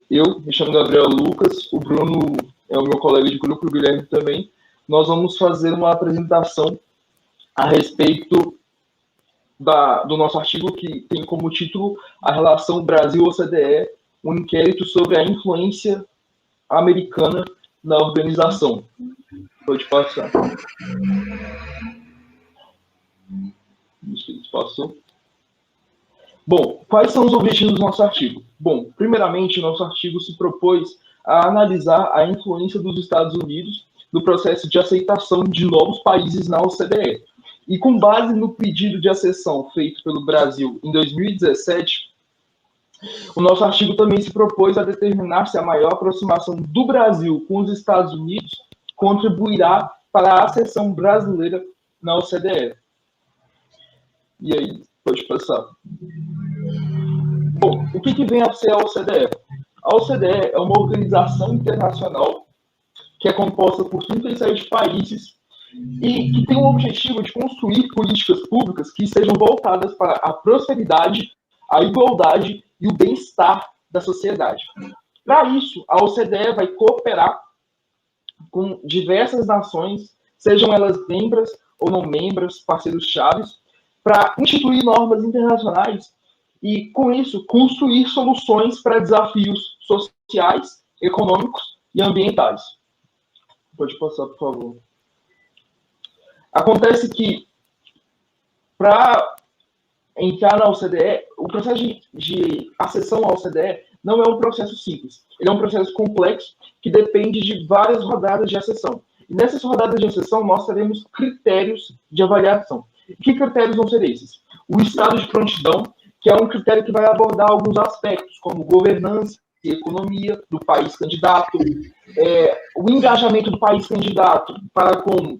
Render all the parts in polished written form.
Eu me chamo Gabriel Lucas, o Bruno é o meu colega de grupo, o Guilherme também. Nós vamos fazer uma apresentação a respeito do nosso artigo que tem como título a relação Brasil-OCDE, um inquérito sobre a influência americana na organização. Pode passar. Passou. Bom, quais são os objetivos do nosso artigo? Bom, primeiramente, nosso artigo se propôs a analisar a influência dos Estados Unidos no processo de aceitação de novos países na OCDE. E com base no pedido de acessão feito pelo Brasil em 2017, o nosso artigo também se propôs a determinar se a maior aproximação do Brasil com os Estados Unidos contribuirá para a acessão brasileira na OCDE. E aí, pode passar. Bom, o que vem a ser a OCDE? A OCDE é uma organização internacional que é composta por 37 países e que tem o objetivo de construir políticas públicas que sejam voltadas para a prosperidade, a igualdade e o bem-estar da sociedade. Para isso, a OCDE vai cooperar com diversas nações, sejam elas membros ou não membros, parceiros-chaves, para instituir normas internacionais e, com isso, construir soluções para desafios sociais, econômicos e ambientais. Pode passar, por favor. Acontece que, para entrar na OCDE, o processo de acessão à OCDE não é um processo simples. Ele é um processo complexo que depende de várias rodadas de acessão. E nessas rodadas de acessão, nós teremos critérios de avaliação. Que critérios vão ser esses? O estado de prontidão, que é um critério que vai abordar alguns aspectos, como governança e economia do país candidato, o engajamento do país candidato para com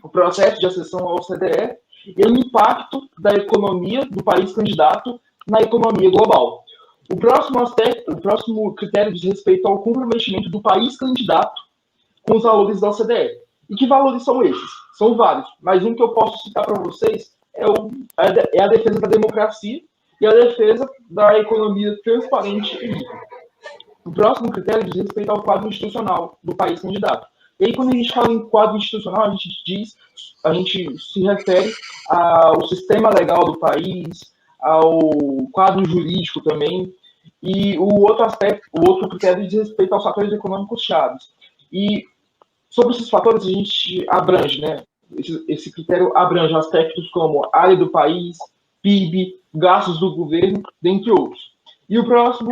o processo de acessão à OCDE e o impacto da economia do país candidato na economia global. O próximo critério diz respeito ao comprometimento do país candidato com os valores da OCDE. E que valores são esses? São vários, mas um que eu posso citar para vocês é a defesa da democracia e a defesa da economia transparente e livre. O próximo critério diz respeito ao quadro institucional do país candidato. E aí, quando a gente fala em quadro institucional, a gente se refere ao sistema legal do país, ao quadro jurídico também, e o outro critério diz respeito aos fatores econômicos chaves. E sobre esses fatores, a gente abrange, né? Esse critério abrange aspectos como área do país, PIB, gastos do governo, dentre outros. E o próximo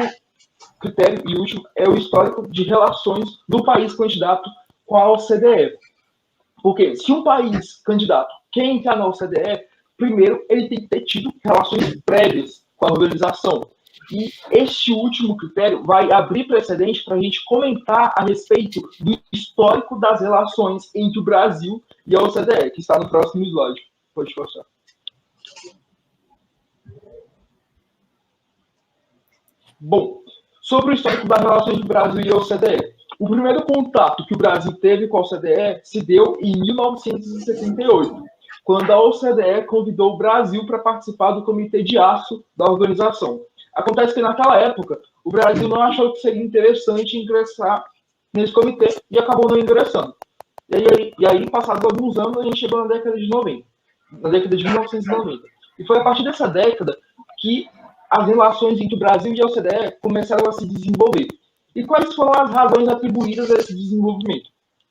critério e último é o histórico de relações do país candidato com a OCDE. Porque se um país candidato quer entrar na OCDE, primeiro ele tem que ter tido relações prévias com a organização. E este último critério vai abrir precedente para a gente comentar a respeito do histórico das relações entre o Brasil e a OCDE, que está no próximo slide. Pode passar. Bom, sobre o histórico das relações do Brasil e a OCDE. O primeiro contato que o Brasil teve com a OCDE se deu em 1978, quando a OCDE convidou o Brasil para participar do Comitê de Aço da organização. Acontece que, naquela época, o Brasil não achou que seria interessante ingressar nesse comitê e acabou não ingressando. E aí, passados alguns anos, a gente chegou na década de 90, na década de 1990. E foi a partir dessa década que as relações entre o Brasil e a OCDE começaram a se desenvolver. E quais foram as razões atribuídas a esse desenvolvimento?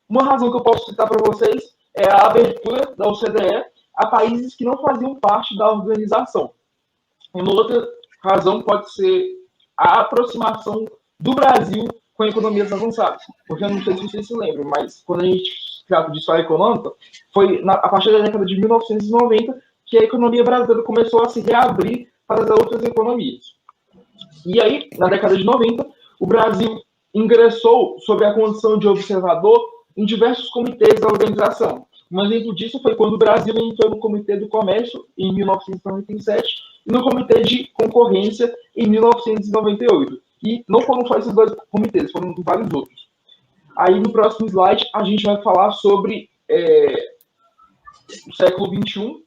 Uma razão que eu posso citar para vocês é a abertura da OCDE a países que não faziam parte da organização. Uma outra razão pode ser a aproximação do Brasil com economias avançadas. Porque eu não sei se vocês se lembram, mas quando a gente trata de história econômica, foi a partir da década de 1990 que a economia brasileira começou a se reabrir para as outras economias. E aí, na década de 90, o Brasil ingressou sob a condição de observador em diversos comitês da organização. Um exemplo disso foi quando o Brasil entrou no Comitê do Comércio, em 1997, e no Comitê de Concorrência, em 1998. E não foram só esses dois comitês, foram vários outros. Aí, no próximo slide, a gente vai falar sobre o século XXI.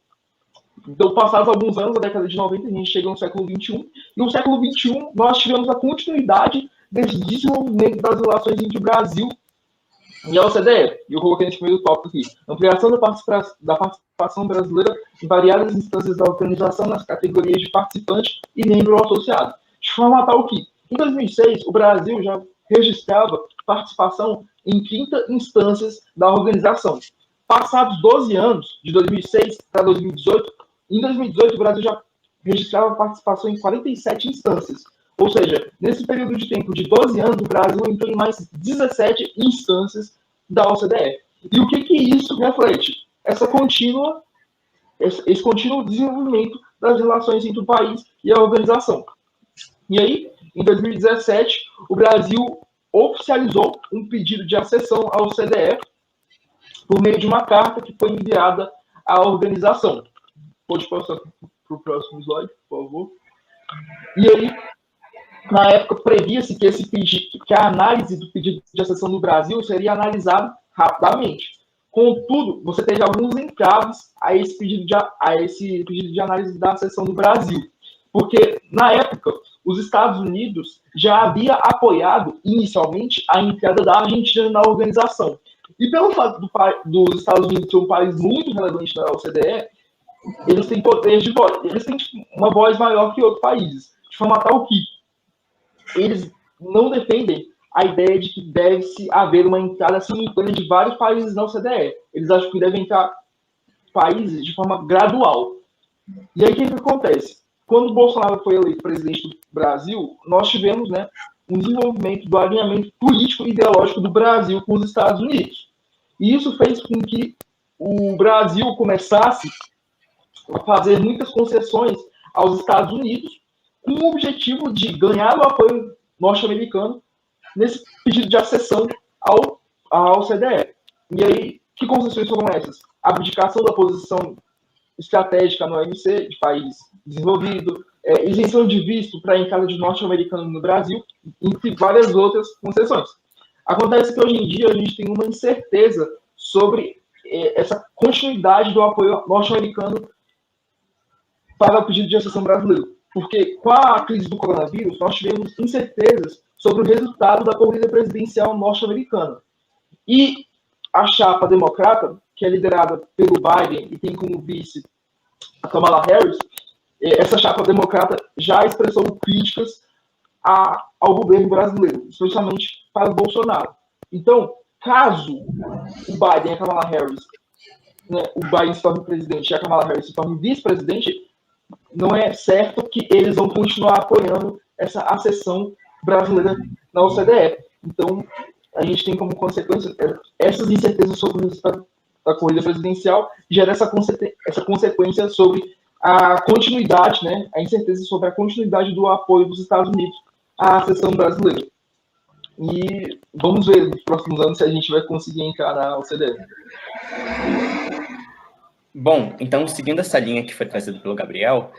Então, passados alguns anos, da década de 90, a gente chega no século XXI. E no século XXI, nós tivemos a continuidade desse desenvolvimento das relações entre o Brasil e a OCDE. E eu coloquei nesse primeiro tópico aqui. Ampliação da participação brasileira em variadas instâncias da organização nas categorias de participante e membro associado. De forma tal que, em 2006, o Brasil já registrava participação em 30 instâncias da organização. Passados 12 anos, de 2006 para 2018, em 2018 o Brasil já registrava participação em 47 instâncias. Ou seja, nesse período de tempo de 12 anos, o Brasil entrou em mais 17 instâncias da OCDE. E o que isso reflete? Esse contínuo desenvolvimento das relações entre o país e a organização. E aí, em 2017, o Brasil oficializou um pedido de acessão à OCDE por meio de uma carta que foi enviada à organização. Pode passar para o próximo slide, por favor. E aí, na época, previa-se que a análise do pedido de acessão do Brasil seria analisada rapidamente. Contudo, você teve alguns entraves a esse pedido de análise da acessão do Brasil. Porque, na época, os Estados Unidos já havia apoiado, inicialmente, a entrada da Argentina na organização. E pelo fato dos Estados Unidos ser um país muito relevante na OCDE, eles têm poder de voz, eles têm uma voz maior que outros países, de forma tal que eles não defendem a ideia de que deve-se haver uma entrada simultânea de vários países na OCDE. Eles acham que devem entrar países de forma gradual. E aí, o que acontece? Quando o Bolsonaro foi eleito presidente do Brasil, nós tivemos, né, um desenvolvimento do alinhamento político e ideológico do Brasil com os Estados Unidos. E isso fez com que o Brasil começasse a fazer muitas concessões aos Estados Unidos, com o objetivo de ganhar o apoio norte-americano nesse pedido de acessão à OCDE. E aí, que concessões foram essas? A abdicação da posição estratégica no OMC, de país desenvolvido, isenção de visto para a entrada de norte-americano no Brasil, entre várias outras concessões. Acontece que hoje em dia a gente tem uma incerteza sobre essa continuidade do apoio norte-americano para o pedido de acessão brasileiro. Porque com a crise do coronavírus, nós tivemos incertezas sobre o resultado da corrida presidencial norte-americana. E a chapa democrata, que é liderada pelo Biden e tem como vice a Kamala Harris, essa chapa democrata já expressou críticas ao governo brasileiro, especialmente para o Bolsonaro. Então, caso o Biden e a Kamala Harris, né, o Biden se torne presidente e a Kamala Harris se torne vice-presidente, não é certo que eles vão continuar apoiando essa acessão brasileira na OCDE. Então, a gente tem como consequência essas incertezas sobre o resultado da corrida presidencial, gera essa consequência sobre a continuidade, né, a incerteza sobre a continuidade do apoio dos Estados Unidos à acessão brasileira. E vamos ver nos próximos anos se a gente vai conseguir entrar na OCDE. Bom, então, seguindo essa linha que foi trazida pelo Gabriel,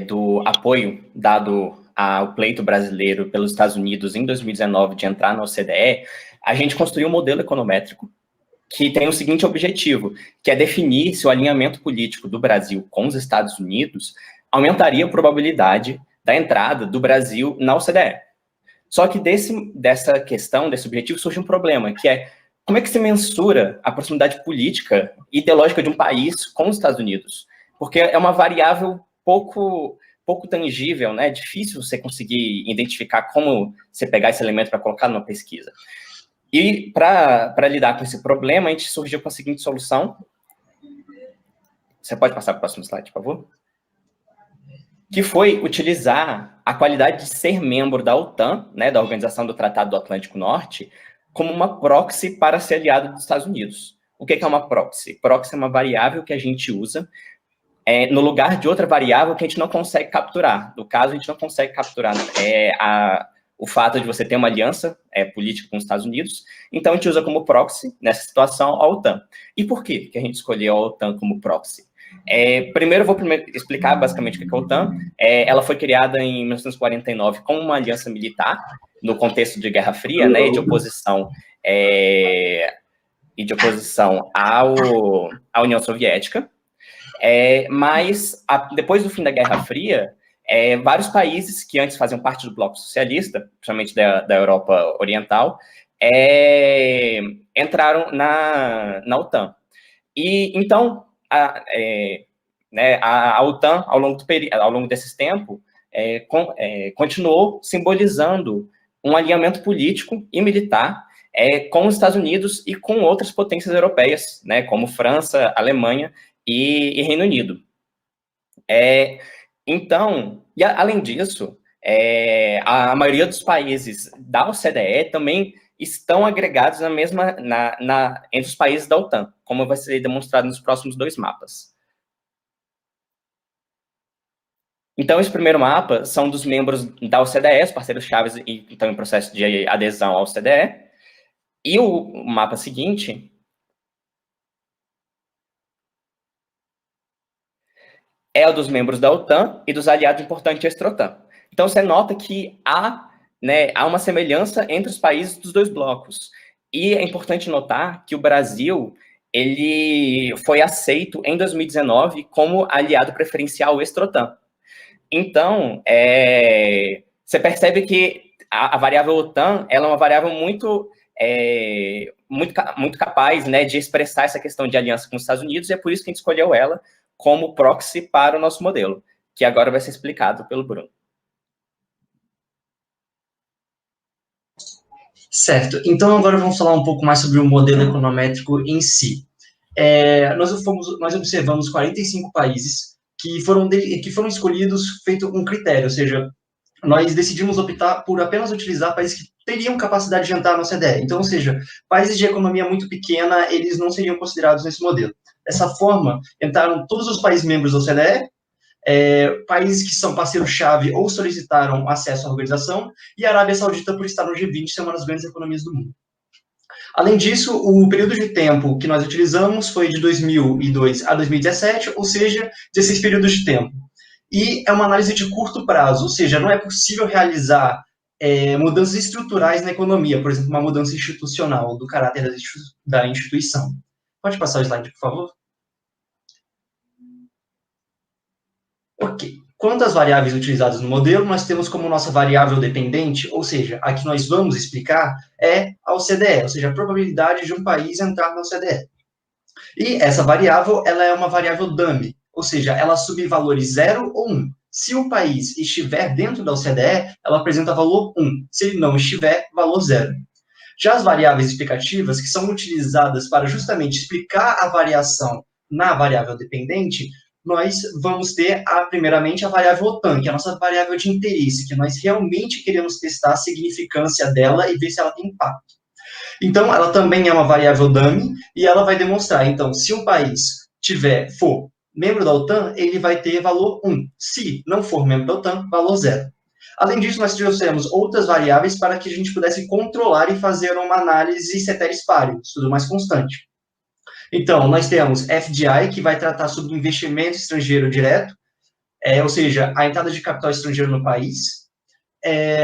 do apoio dado ao pleito brasileiro pelos Estados Unidos em 2019 de entrar na OCDE, a gente construiu um modelo econométrico que tem o seguinte objetivo, que é definir se o alinhamento político do Brasil com os Estados Unidos aumentaria a probabilidade da entrada do Brasil na OCDE. Só que dessa questão, desse objetivo, surge um problema, que é como é que se mensura a proximidade política e ideológica de um país com os Estados Unidos? Porque é uma variável pouco tangível, né? É difícil você conseguir identificar como você pegar esse elemento para colocar numa pesquisa. E para lidar com esse problema, a gente surgiu com a seguinte solução. Você pode passar para o próximo slide, por favor? Que foi utilizar a qualidade de ser membro da OTAN, né, da Organização do Tratado do Atlântico Norte, como uma proxy para ser aliado dos Estados Unidos. O que é uma proxy? Proxy é uma variável que a gente usa no lugar de outra variável que a gente não consegue capturar. No caso, a gente não consegue capturar o fato de você ter uma aliança política com os Estados Unidos, então a gente usa como proxy, nessa situação, a OTAN. E por quê que a gente escolheu a OTAN como proxy? Primeiro, eu vou explicar basicamente o que é a OTAN. Ela foi criada em 1949 como uma aliança militar, no contexto de Guerra Fria, né, e de oposição à União Soviética. Mas, depois do fim da Guerra Fria, vários países que antes faziam parte do bloco socialista, principalmente da Europa Oriental, entraram na OTAN. E, então, a OTAN, ao longo desse tempo, continuou simbolizando um alinhamento político e militar com os Estados Unidos e com outras potências europeias, né, como França, Alemanha e Reino Unido. Então, e além disso, a maioria dos países da OCDE também estão agregados entre os países da OTAN, como vai ser demonstrado nos próximos 2 mapas. Então, esse primeiro mapa são dos membros da OCDE, os parceiros-chaves e estão em processo de adesão à OCDE. E o mapa seguinte é o dos membros da OTAN e dos aliados importantes extra-OTAN. Então, você nota que há uma semelhança entre os países dos 2 blocos. E é importante notar que o Brasil ele foi aceito em 2019 como aliado preferencial extra-OTAN. Então, você percebe que a variável OTAN ela é uma variável muito capaz, né, de expressar essa questão de aliança com os Estados Unidos, e é por isso que a gente escolheu ela como proxy para o nosso modelo, que agora vai ser explicado pelo Bruno. Certo. Então, agora vamos falar um pouco mais sobre o modelo econométrico em si. Nós observamos 45 países que foram escolhidos feito um critério, ou seja, nós decidimos optar por apenas utilizar países que teriam capacidade de entrar na OCDE. Então, ou seja, países de economia muito pequena, eles não seriam considerados nesse modelo. Dessa forma, entraram todos os países membros da OCDE, países que são parceiros-chave ou solicitaram acesso à organização, e a Arábia Saudita por estar no G20, ser uma das grandes economias do mundo. Além disso, o período de tempo que nós utilizamos foi de 2002 a 2017, ou seja, 16 períodos de tempo. E é uma análise de curto prazo, ou seja, não é possível realizar mudanças estruturais na economia, por exemplo, uma mudança institucional, do caráter da instituição. Pode passar o slide, por favor? Ok. Quanto às variáveis utilizadas no modelo, nós temos como nossa variável dependente, ou seja, a que nós vamos explicar, é a OCDE, ou seja, a probabilidade de um país entrar na OCDE. E essa variável, ela é uma variável dummy, ou seja, ela assume valores 0 ou 1. Se o país estiver dentro da OCDE, ela apresenta valor 1. Se ele não estiver, valor 0. Já as variáveis explicativas, que são utilizadas para justamente explicar a variação na variável dependente, nós vamos ter, primeiramente, a variável OTAN, que é a nossa variável de interesse, que nós realmente queremos testar a significância dela e ver se ela tem impacto. Então, ela também é uma variável dummy, e ela vai demonstrar, então, se um país for membro da OTAN, ele vai ter valor 1. Se não for membro da OTAN, valor 0. Além disso, nós trouxemos outras variáveis para que a gente pudesse controlar e fazer uma análise ceteris paribus, tudo mais constante. Então, nós temos FDI, que vai tratar sobre investimento estrangeiro direto, ou seja, a entrada de capital estrangeiro no país.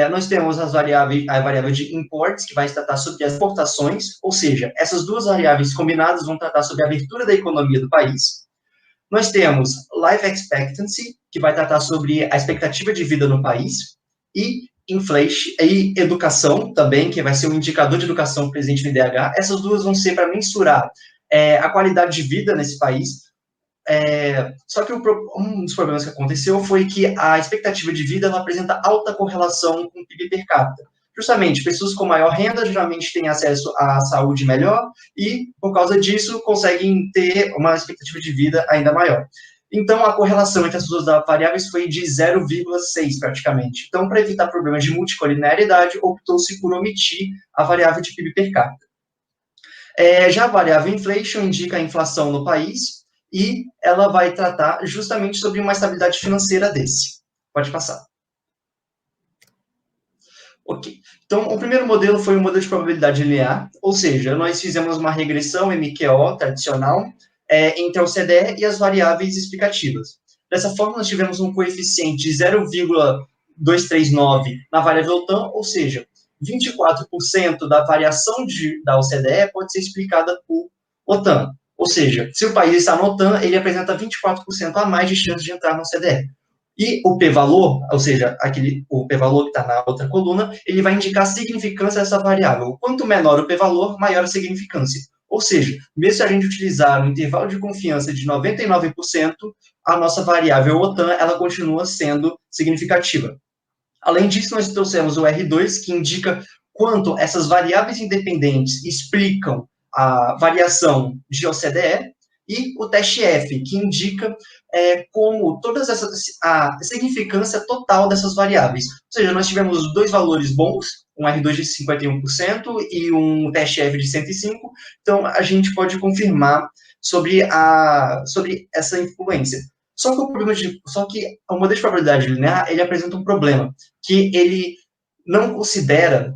Nós temos a variável de imports, que vai tratar sobre as exportações, ou seja, essas duas variáveis combinadas vão tratar sobre a abertura da economia do país. Nós temos life expectancy, que vai tratar sobre a expectativa de vida no país, e inflation, e educação também, que vai ser um indicador de educação presente no IDH. Essas duas vão ser para mensurar a qualidade de vida nesse país. Só que um dos problemas que aconteceu foi que a expectativa de vida ela apresenta alta correlação com o PIB per capita. Justamente, pessoas com maior renda geralmente têm acesso à saúde melhor e, por causa disso, conseguem ter uma expectativa de vida ainda maior. Então, a correlação entre as duas variáveis foi de 0,6, praticamente. Então, para evitar problemas de multicolinearidade, optou-se por omitir a variável de PIB per capita. Já a variável inflation indica a inflação no país e ela vai tratar justamente sobre uma estabilidade financeira desse. Pode passar. Ok. Então, o primeiro modelo foi o modelo de probabilidade linear, ou seja, nós fizemos uma regressão MQO tradicional entre a OCDE e as variáveis explicativas. Dessa forma, nós tivemos um coeficiente de 0,239 na variável OTAN, ou seja, 24% da variação da OCDE pode ser explicada por OTAN. Ou seja, se o país está na OTAN, ele apresenta 24% a mais de chance de entrar na OCDE. E o p-valor, ou seja, o p-valor que está na outra coluna, ele vai indicar a significância dessa variável. Quanto menor o p-valor, maior a significância. Ou seja, mesmo se a gente utilizar um intervalo de confiança de 99%, a nossa variável OTAN, ela continua sendo significativa. Além disso, nós trouxemos o R2, que indica quanto essas variáveis independentes explicam a variação de OCDE, e o teste F, que indica como a significância total dessas variáveis. Ou seja, nós tivemos dois valores bons, um R2 de 51% e um teste F de 105%, então a gente pode confirmar sobre essa influência. Só que o modelo de probabilidade linear, ele apresenta um problema, que ele não considera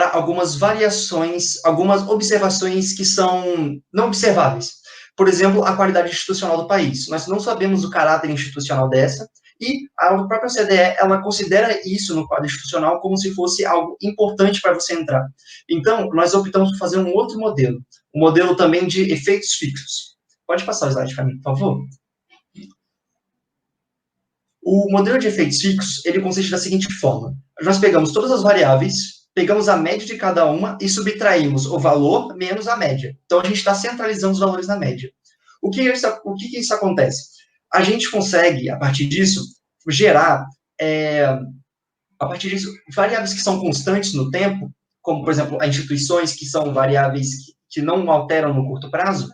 algumas variações, algumas observações que são não observáveis. Por exemplo, a qualidade institucional do país. Nós não sabemos o caráter institucional dessa, e a própria OCDE, ela considera isso no quadro institucional como se fosse algo importante para você entrar. Então, nós optamos por fazer um outro modelo, um modelo também de efeitos fixos. Pode passar o slide para mim, por favor? O modelo de efeitos fixos, ele consiste da seguinte forma. Nós pegamos todas as variáveis, pegamos a média de cada uma e subtraímos o valor menos a média. Então, a gente está centralizando os valores na média. O que isso acontece? A gente consegue, a partir disso, gerar, variáveis que são constantes no tempo, como, por exemplo, as instituições que são variáveis que não alteram no curto prazo,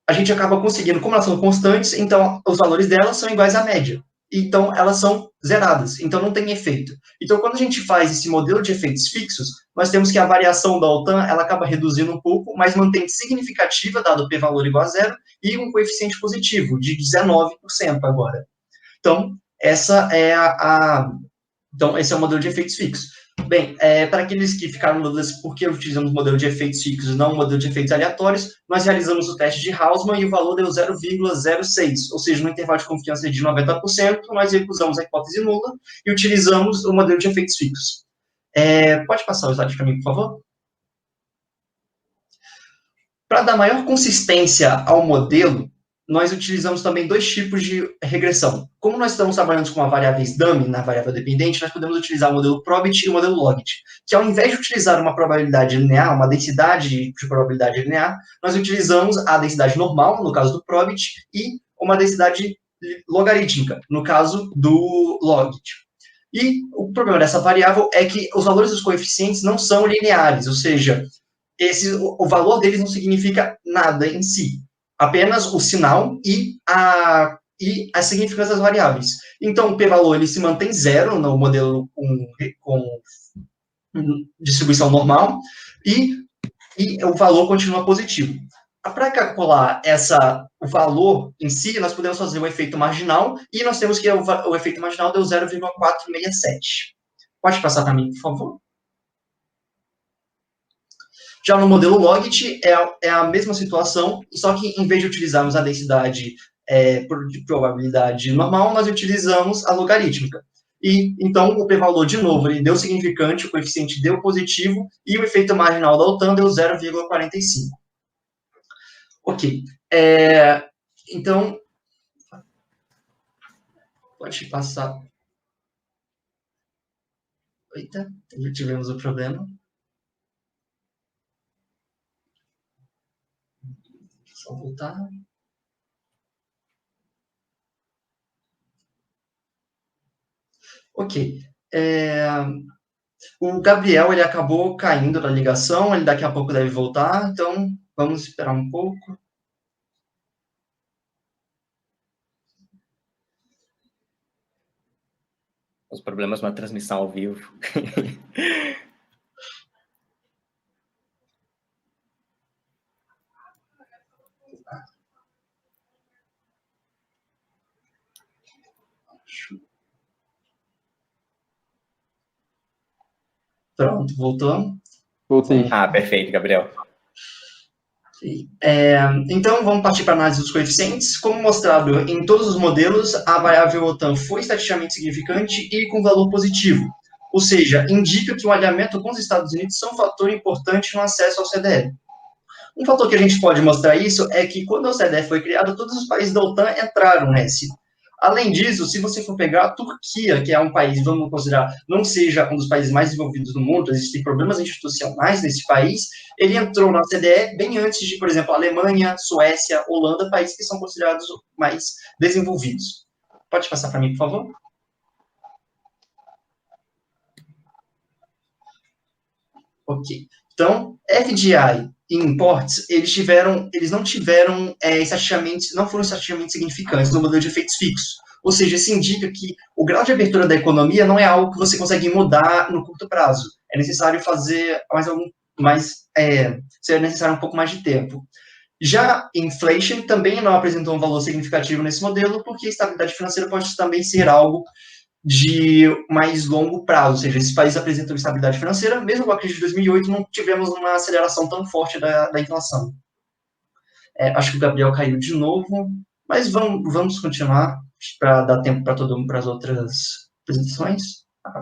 a gente acaba conseguindo, como elas são constantes, então os valores delas são iguais à média. Então, elas são zeradas, então não tem efeito. Então, quando a gente faz esse modelo de efeitos fixos, nós temos que a variação da OTAN, ela acaba reduzindo um pouco, mas mantém significativa, dado o p-valor igual a zero, e um coeficiente positivo, de 19% agora. Então, esse é o modelo de efeitos fixos. Bem, para aqueles que ficaram dúvidas por que utilizamos o modelo de efeitos fixos e não o modelo de efeitos aleatórios, nós realizamos o teste de Hausmann e o valor deu 0,06, ou seja, no intervalo de confiança de 90%, nós recusamos a hipótese nula e utilizamos o modelo de efeitos fixos. Pode passar o slide para mim, por favor? Para dar maior consistência ao modelo, nós utilizamos também dois tipos de regressão. Como nós estamos trabalhando com a variáveis dummy na variável dependente, nós podemos utilizar o modelo probit e o modelo logit, que ao invés de utilizar uma probabilidade linear, uma densidade de probabilidade linear, nós utilizamos a densidade normal, no caso do probit, e uma densidade logarítmica, no caso do logit. E o problema dessa variável é que os valores dos coeficientes não são lineares, ou seja, o valor deles não significa nada em si. Apenas o sinal e a significância das variáveis. Então, o p-valor ele se mantém zero no modelo com distribuição normal e o valor continua positivo. Para calcular o valor em si, nós podemos fazer o efeito marginal e nós temos que o efeito marginal deu 0,467. Pode passar para mim, por favor? Já no modelo logit, é a mesma situação, só que em vez de utilizarmos a densidade de probabilidade normal, nós utilizamos a logarítmica. E, então, o p-valor, de novo, ele deu significante, o coeficiente deu positivo, e o efeito marginal da OTAN deu 0,45. Ok. Então, pode passar. Eita, já tivemos o problema. Só voltar. Ok. O Gabriel, ele acabou caindo da ligação, ele daqui a pouco deve voltar, então vamos esperar um pouco. Os problemas na transmissão ao vivo. Pronto, voltou. Voltei. Perfeito, Gabriel. Então, vamos partir para a análise dos coeficientes. Como mostrado em todos os modelos, a variável OTAN foi estatisticamente significante e com valor positivo. Ou seja, indica que o alinhamento com os Estados Unidos são um fator importante no acesso ao CDE. Um fator que a gente pode mostrar isso é que quando a OCDE foi criada, todos os países da OTAN entraram nesse. Além disso, se você for pegar a Turquia, que é um país, vamos considerar, não seja um dos países mais desenvolvidos do mundo, existem problemas institucionais nesse país, ele entrou na OCDE bem antes de, por exemplo, Alemanha, Suécia, Holanda, países que são considerados mais desenvolvidos. Pode passar para mim, por favor? Ok. Então, FDI e imports, eles não tiveram não foram estatisticamente significantes no modelo de efeitos fixos. Ou seja, isso indica que o grau de abertura da economia não é algo que você consegue mudar no curto prazo. É necessário fazer seria necessário um pouco mais de tempo. Já inflation também não apresentou um valor significativo nesse modelo, porque estabilidade financeira pode também ser algo de mais longo prazo, ou seja, esses países apresentam estabilidade financeira, mesmo com a crise de 2008, não tivemos uma aceleração tão forte da inflação. Acho que o Gabriel caiu de novo, mas vamos continuar para dar tempo para todo mundo para as outras apresentações.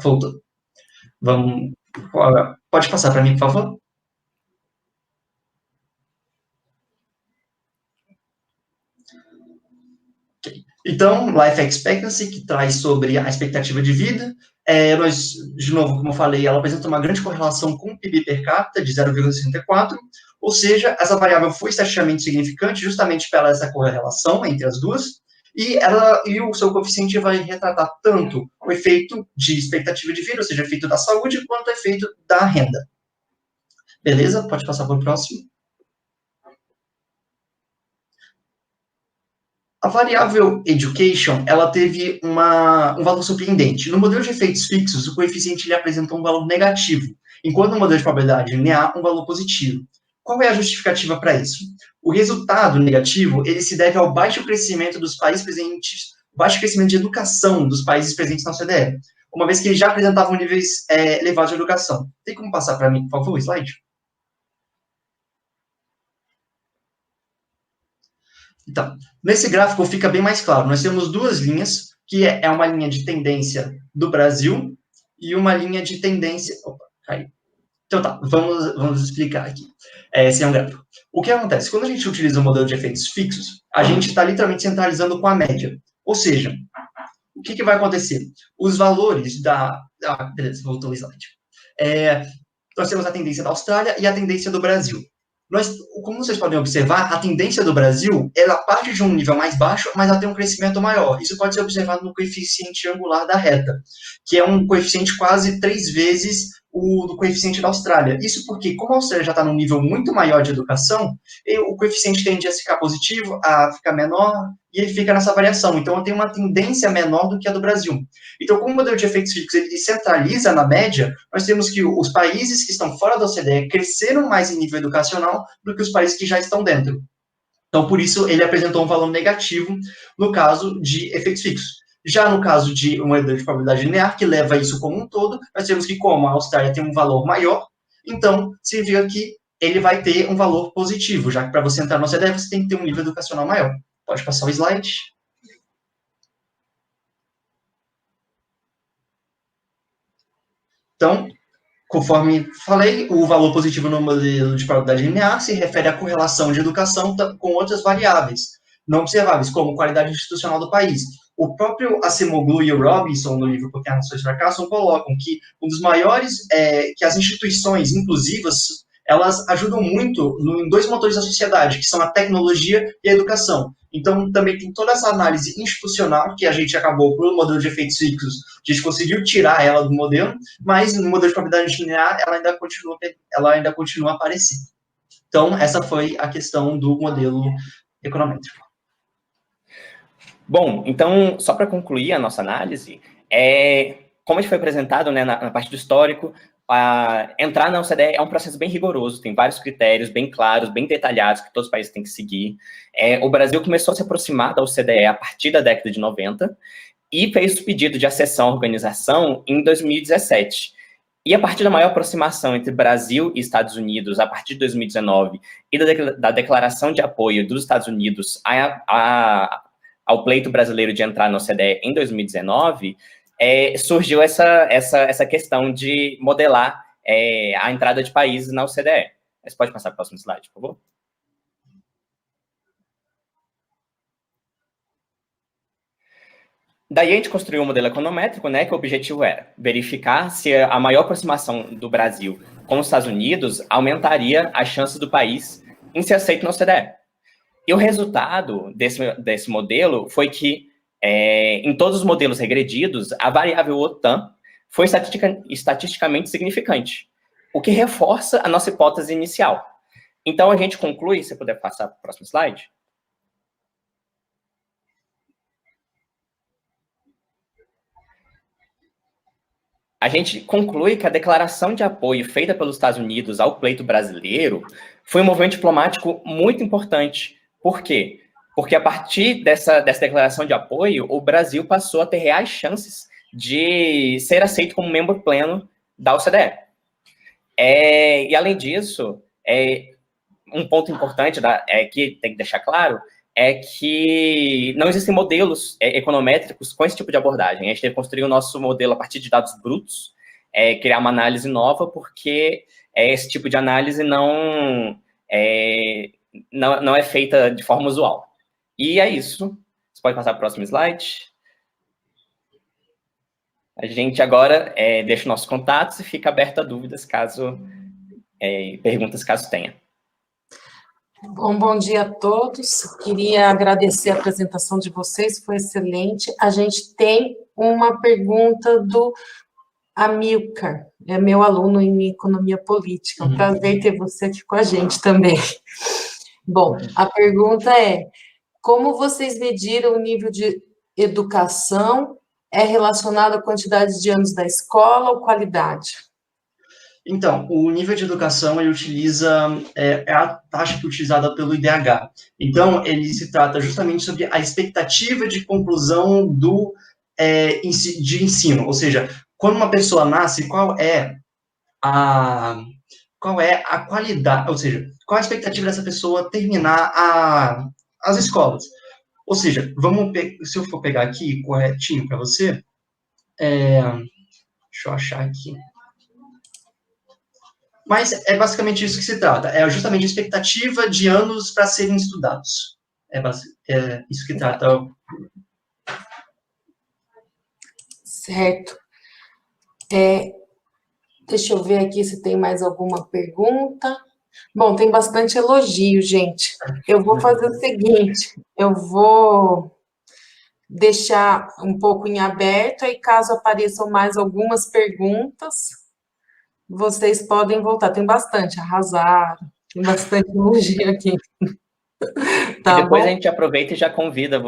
Voltou. Pode passar para mim, por favor? Okay. Então, Life Expectancy, que traz sobre a expectativa de vida. De novo, como eu falei, ela apresenta uma grande correlação com o PIB per capita, de 0,64, ou seja, essa variável foi estatisticamente significante justamente pela essa correlação entre as duas, e o seu coeficiente vai retratar tanto o efeito de expectativa de vida, ou seja, o efeito da saúde, quanto o efeito da renda. Beleza? Pode passar para o próximo. A variável education, ela teve um valor surpreendente. No modelo de efeitos fixos, o coeficiente ele apresentou um valor negativo, enquanto no modelo de probabilidade linear, um valor positivo. Qual é a justificativa para isso? O resultado negativo, ele se deve ao baixo crescimento dos países presentes, baixo crescimento de educação dos países presentes na OCDE, uma vez que eles já apresentavam níveis elevados de educação. Tem como passar para mim, por favor, o slide? Então, nesse gráfico fica bem mais claro. Nós temos duas linhas, que é uma linha de tendência do Brasil e uma linha de tendência... Opa, caiu. Então tá, vamos explicar aqui. Esse é um gráfico. O que acontece? Quando a gente utiliza o modelo de efeitos fixos, a gente está literalmente centralizando com a média. Ou seja, o que vai acontecer? Os valores beleza, voltou o slide. Nós temos a tendência da Austrália e a tendência do Brasil. Como vocês podem observar, a tendência do Brasil, ela parte de um nível mais baixo, mas ela tem um crescimento maior. Isso pode ser observado no coeficiente angular da reta, que é um coeficiente quase 3 vezes o do coeficiente da Austrália. Isso porque, como a Austrália já está num nível muito maior de educação, o coeficiente tende a ficar positivo, a ficar menor, e ele fica nessa variação. Então, tem uma tendência menor do que a do Brasil. Então, como o modelo de efeitos fixos ele centraliza na média, nós temos que os países que estão fora da OCDE cresceram mais em nível educacional do que os países que já estão dentro. Então, por isso, ele apresentou um valor negativo no caso de efeitos fixos. Já no caso de um modelo de probabilidade linear, que leva isso como um todo, nós temos que, como a Austrália tem um valor maior, então, significa que ele vai ter um valor positivo, já que para você entrar no OCDE, você tem que ter um nível educacional maior. Pode passar o slide. Então, conforme falei, o valor positivo no modelo de probabilidade linear se refere à correlação de educação com outras variáveis não observáveis, como qualidade institucional do país. O próprio Acemoglu e o Robinson, no livro Porque as Nações Fracassam, colocam que um dos maiores, que as instituições inclusivas, elas ajudam muito em 2 motores da sociedade, que são a tecnologia e a educação. Então, também tem toda essa análise institucional, que a gente acabou, por um modelo de efeitos fixos, a gente conseguiu tirar ela do modelo, mas no modelo de probabilidade linear, ela ainda continua aparecendo. Então, essa foi a questão do modelo econométrico. Bom, então, só para concluir a nossa análise, como a gente foi apresentado, né, na parte do histórico, entrar na OCDE é um processo bem rigoroso, tem vários critérios bem claros, bem detalhados, que todos os países têm que seguir. O Brasil começou a se aproximar da OCDE a partir da década de 90 e fez o pedido de acessão à organização em 2017. E a partir da maior aproximação entre Brasil e Estados Unidos, a partir de 2019, e da declaração de apoio dos Estados Unidos ao pleito brasileiro de entrar na OCDE em 2019, surgiu essa questão de modelar a entrada de países na OCDE. Você pode passar para o próximo slide, por favor? Daí a gente construiu um modelo econométrico, né, que o objetivo era verificar se a maior aproximação do Brasil com os Estados Unidos aumentaria as chances do país em ser aceito na OCDE. E o resultado desse modelo foi que, em todos os modelos regredidos, a variável OTAN foi estatisticamente significante, o que reforça a nossa hipótese inicial. Então, a gente conclui, se puder passar para o próximo slide. A gente conclui que a declaração de apoio feita pelos Estados Unidos ao pleito brasileiro foi um movimento diplomático muito importante. Por quê? Porque a partir dessa declaração de apoio, o Brasil passou a ter reais chances de ser aceito como membro pleno da OCDE. E, além disso, um ponto importante que tem que deixar claro é que não existem modelos econométricos com esse tipo de abordagem. A gente tem que construir o nosso modelo a partir de dados brutos, criar uma análise nova, porque esse tipo de análise não é feita de forma usual. E é isso. Você pode passar para o próximo slide. A gente agora deixa nossos contatos e fica aberto a dúvidas, perguntas caso tenha. Bom dia a todos. Queria agradecer a apresentação de vocês, foi excelente. A gente tem uma pergunta do Amilcar, é meu aluno em Economia Política. É um prazer ter você aqui com a gente também. Bom, a pergunta é: como vocês mediram o nível de educação? É relacionado à quantidade de anos da escola ou qualidade? Então, o nível de educação, ele utiliza, a taxa que é utilizada pelo IDH. Então, ele se trata justamente sobre a expectativa de conclusão de ensino, ou seja, quando uma pessoa nasce, qual é a qualidade, ou seja, qual a expectativa dessa pessoa terminar as escolas. Ou seja, se eu for pegar aqui corretinho para você, deixa eu achar aqui. Mas é basicamente isso que se trata, é justamente a expectativa de anos para serem estudados. É isso que trata. Certo. Deixa eu ver aqui se tem mais alguma pergunta. Bom, tem bastante elogio, gente. Eu vou fazer o seguinte, eu vou deixar um pouco em aberto, e caso apareçam mais algumas perguntas, vocês podem voltar. Tem bastante, arrasaram, tem bastante elogio aqui. Tá, e depois a gente aproveita e já convida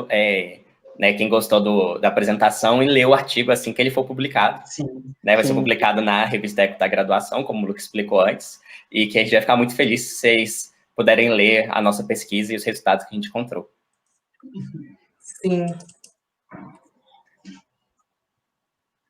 quem gostou da apresentação e lê o artigo assim que ele for publicado. Sim, vai ser publicado na revista Eco da Graduação, como o Lucas explicou antes, e que a gente vai ficar muito feliz se vocês puderem ler a nossa pesquisa e os resultados que a gente encontrou. Sim.